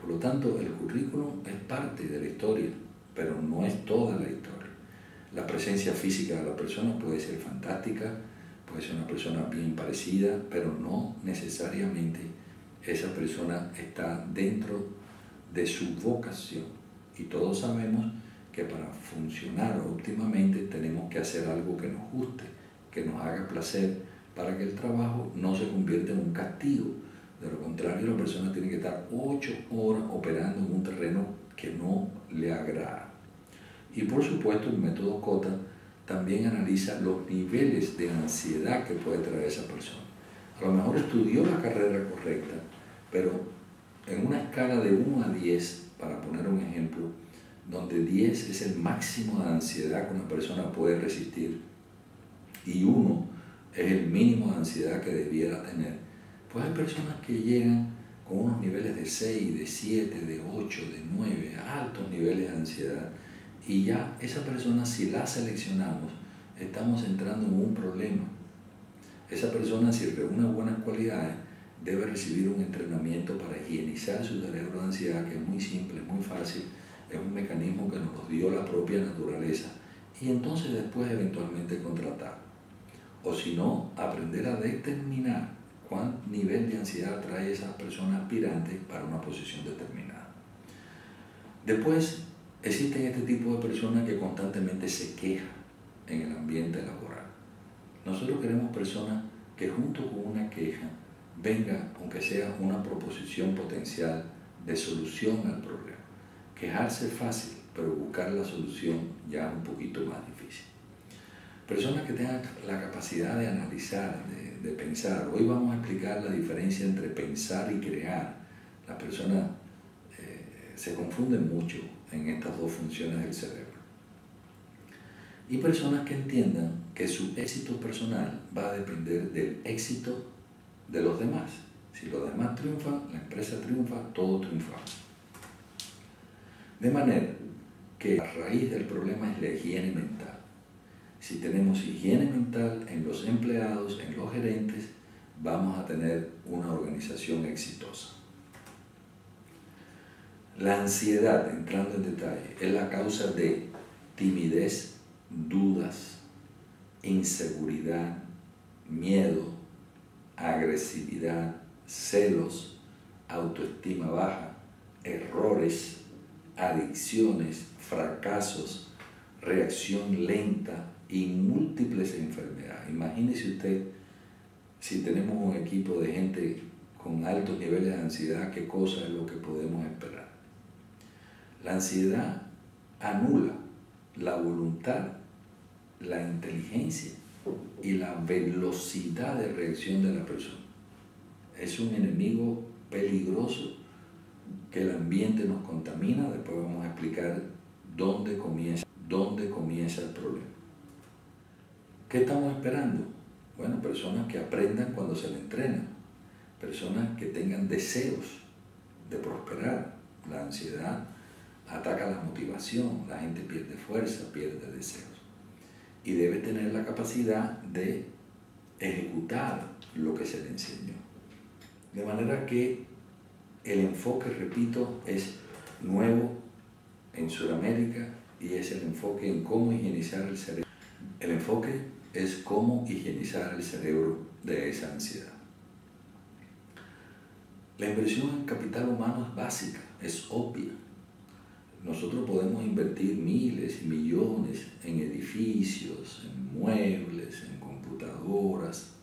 Por lo tanto, el currículum es parte de la historia, pero no es toda la historia. La presencia física de la persona puede ser fantástica, puede ser una persona bien parecida, pero no necesariamente esa persona está dentro de su vocación. Y todos sabemos que para funcionar óptimamente tenemos que hacer algo que nos guste, que nos haga placer, para que el trabajo no se convierta en un castigo. De lo contrario, la persona tiene que estar 8 horas operando en un terreno que no le agrada. Y por supuesto, el método Kota también analiza los niveles de ansiedad que puede traer esa persona. A lo mejor estudió la carrera correcta, pero en una escala de 1 a 10, para poner un ejemplo, donde 10 es el máximo de ansiedad que una persona puede resistir y 1 es el mínimo de ansiedad que debiera tener, pues hay personas que llegan con unos niveles de 6, de 7, de 8, de 9, altos niveles de ansiedad, y ya esa persona, si la seleccionamos, estamos entrando en un problema. Esa persona, si reúne buenas cualidades, debe recibir un entrenamiento para higienizar su cerebro de ansiedad, que es muy simple, muy fácil, es un mecanismo que nos lo dio la propia naturaleza, y entonces después eventualmente contratar. O si no, aprender a determinar cuál nivel de ansiedad trae esa persona aspirante para una posición determinada. Después, existen este tipo de personas que constantemente se quejan en el ambiente laboral. Nosotros queremos personas que junto con una queja venga, aunque sea una proposición potencial de solución al problema. Quejarse es fácil, pero buscar la solución ya es un poquito más difícil. Personas que tengan la capacidad de analizar, de pensar. Hoy vamos a explicar la diferencia entre pensar y crear. Las personas se confunden mucho en estas dos funciones del cerebro. Y personas que entiendan que su éxito personal va a depender del éxito de los demás. Si los demás triunfan, la empresa triunfa, todo triunfa. De manera que la raíz del problema es la higiene mental. Si tenemos higiene mental en los empleados, en los gerentes, vamos a tener una organización exitosa. La ansiedad, entrando en detalle, es la causa de timidez, dudas, inseguridad, miedo, agresividad, celos, autoestima baja, errores, adicciones, fracasos, reacción lenta y múltiples enfermedades. Imagínese usted, si tenemos un equipo de gente con altos niveles de ansiedad, qué cosa es lo que podemos esperar. La ansiedad anula la voluntad, la inteligencia y la velocidad de reacción de la persona. Es un enemigo peligroso que el ambiente nos contamina. Después vamos a explicar dónde comienza el problema. ¿Qué estamos esperando? Bueno, personas que aprendan cuando se le entrena, personas que tengan deseos de prosperar. La ansiedad ataca la motivación, la gente pierde fuerza, pierde deseos. Y debe tener la capacidad de ejecutar lo que se le enseñó. De manera que el enfoque, repito, es nuevo en Sudamérica y es el enfoque en cómo higienizar el cerebro. El enfoque es cómo higienizar el cerebro de esa ansiedad. La inversión en capital humano es básica, es obvia. Nosotros podemos invertir miles y millones en edificios, en muebles, en computadoras,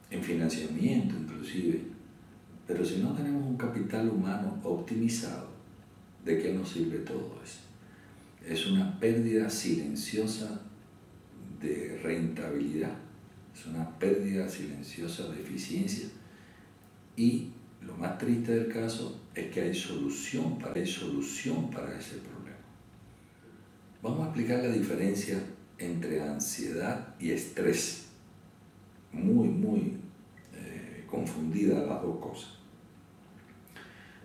en financiamiento inclusive, pero si no tenemos un capital humano optimizado, ¿de qué nos sirve todo eso? Es una pérdida silenciosa de rentabilidad, es una pérdida silenciosa de eficiencia, y lo más triste del caso es que hay solución para ese problema. Vamos a explicar la diferencia entre ansiedad y estrés. Muy confundida las dos cosas.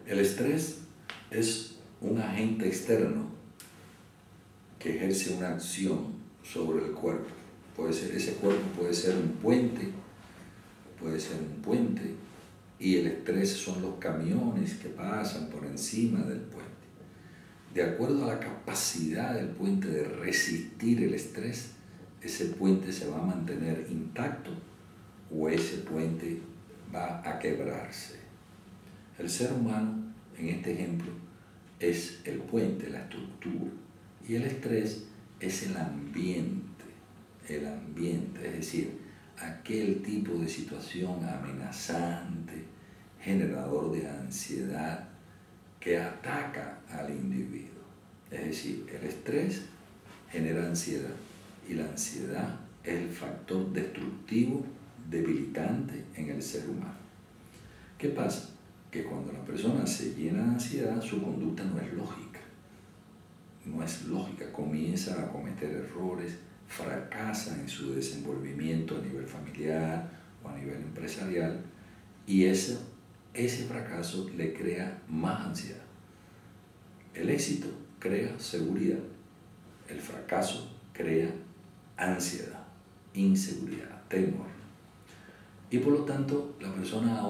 El estrés es un agente externo que ejerce una acción sobre el cuerpo. Ese cuerpo puede ser un puente, y el estrés son los camiones que pasan por encima del puente. De acuerdo a la capacidad del puente de resistir el estrés, ese puente se va a mantener intacto o ese puente va a quebrarse. El ser humano, en este ejemplo, es el puente, la estructura, y el estrés es el ambiente, es decir, aquel tipo de situación amenazante, generador de ansiedad, que ataca al individuo. Es decir, el estrés genera ansiedad y la ansiedad es el factor destructivo, debilitante en el ser humano. ¿Qué pasa? Que cuando la persona se llena de ansiedad, su conducta no es lógica, comienza a cometer errores, fracasa en su desenvolvimiento a nivel familiar o a nivel empresarial, y ese fracaso le crea más ansiedad. El éxito crea seguridad, el fracaso crea ansiedad, inseguridad, temor. Y por lo tanto, la persona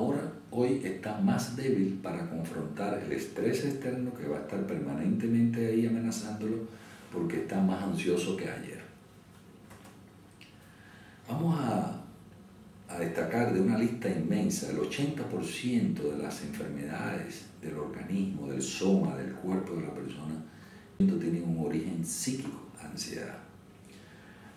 hoy está más débil para confrontar el estrés externo que va a estar permanentemente ahí amenazándolo porque está más ansioso que ayer. Vamos a destacar de una lista inmensa, el 80% de las enfermedades del organismo, del soma, del cuerpo de la persona, tienen un origen psíquico, ansiedad.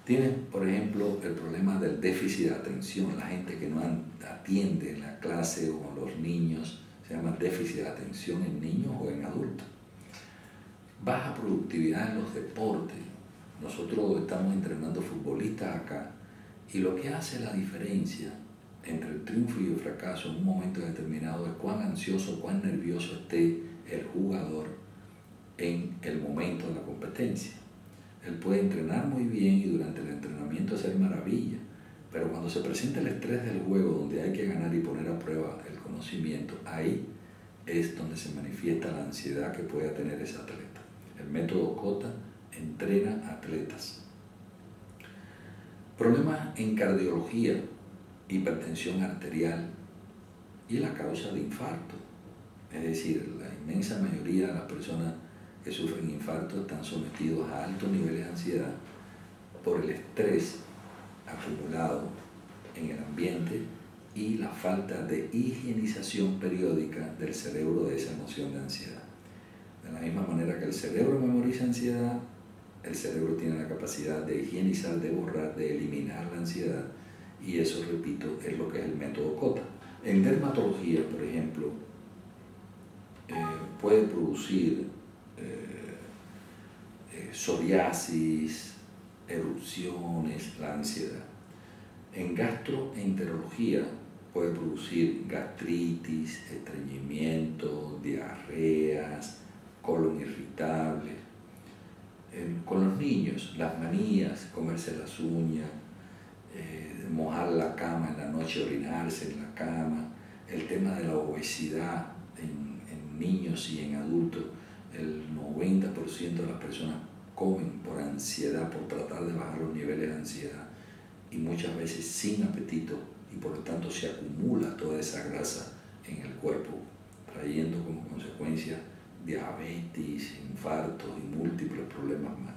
Tienen, por ejemplo, el problema del déficit de atención. La gente que no atiende en la clase o a los niños, se llama déficit de atención en niños o en adultos. Baja productividad en los deportes. Nosotros estamos entrenando futbolistas acá y lo que hace la diferencia entre el triunfo y el fracaso en un momento determinado es cuán ansioso, cuán nervioso esté el jugador en el momento de la competencia. Él puede entrenar muy bien y durante el entrenamiento hacer maravilla, pero cuando se presenta el estrés del juego donde hay que ganar y poner a prueba el conocimiento, ahí es donde se manifiesta la ansiedad que pueda tener ese atleta. El método Kota entrena atletas. Problemas en cardiología, hipertensión arterial y la causa de infarto. Es decir, la inmensa mayoría de las personas que sufren infarto están sometidos a altos niveles de ansiedad por el estrés acumulado en el ambiente y la falta de higienización periódica del cerebro de esa emoción de ansiedad. De la misma manera que el cerebro memoriza ansiedad, el cerebro tiene la capacidad de higienizar, de borrar, de eliminar la ansiedad, y eso, repito, es lo que es el método Kota. En dermatología, por ejemplo, puede producir psoriasis, erupciones, la ansiedad. En gastroenterología puede producir gastritis, estreñimiento, diarreas, colon irritable. Con los niños, las manías, comerse las uñas, mojar la cama en la noche, orinarse en la cama, el tema de la obesidad en niños y en adultos. El 90% de las personas comen por ansiedad, por tratar de bajar los niveles de ansiedad, y muchas veces sin apetito, y por lo tanto se acumula toda esa grasa en el cuerpo, trayendo como consecuencia diabetes, infartos y múltiples problemas más.